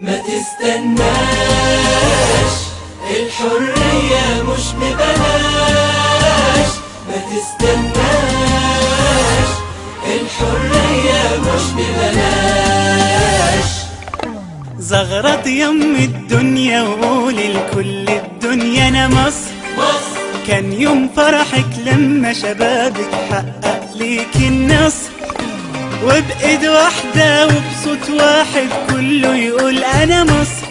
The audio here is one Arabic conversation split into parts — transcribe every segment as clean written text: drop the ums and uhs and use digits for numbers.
ما تستناش، الحرية مش ببلاش. ما تستناش، الحرية مش ببلاش. زغرط يم الدنيا وقولي لكل الدنيا انا مصر. كان يوم فرحك لما شبابك حقق ليك النصر، وبإيد واحدة وبصوت واحد كله يقول أنا مصر،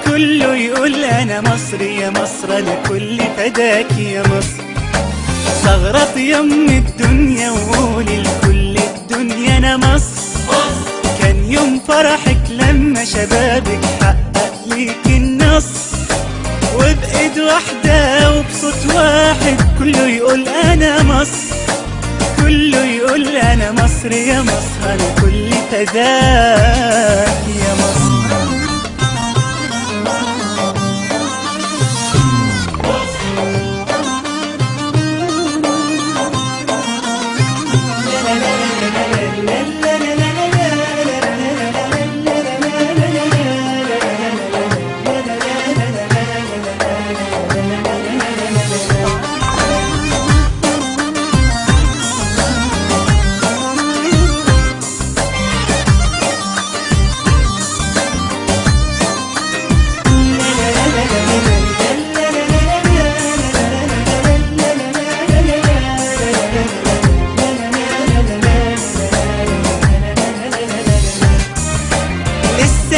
كله يقول أنا مصر يا مصر، أنا كل فداك يا مصر. زغرط يم الدنيا وقولي لكل الدنيا أنا مصر. كان يوم فرحك لما شبابك حقق ليك النصر، وبإيد واحدة وبصوت واحد كله يقول أنا مصر، كله يقول أنا مصر يا مصر، أنا كل فداك يا مصر.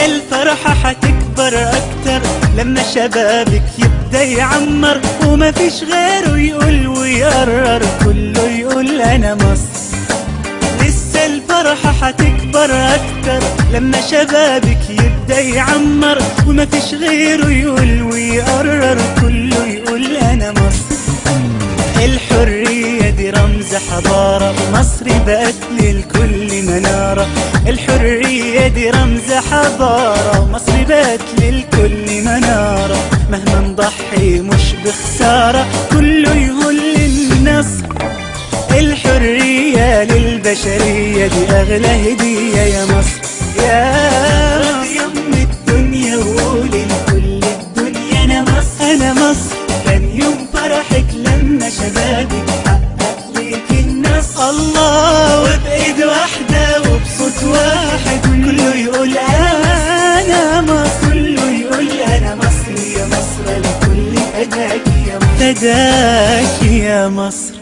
الفرحة هتكبر أكتر لما شبابك يبدأ يعمر، ومفيش غيره يقول ويقرر كله يقول أنا مصر. لسه الفرحة هتكبر أكتر لما شبابك يبدأ يعمر، ومفيش غيره يقول ويقرر كله يقول أنا مصر. الحرية دي رمز حضارة، مصر بقت للكل منارة. الحرية دي رمز حضارة، مصر بقت للكل منارة. مهما نضحي مش بخسارة، كله يقول للنصر. الحرية للبشرية دي أغلى هدية يا مصر يا يم الدنيا وقولي لكل الدنيا أنا مصر، أنا مصر. كان يوم فرحك لما شبابك حقق ليك النصر، الله. وبإيد واحدة وبصوت واحد كله يقول أنا مصر، كله يقول أنا مصر يا مصر، لكل فداك يا مصر، فداك يا مصر.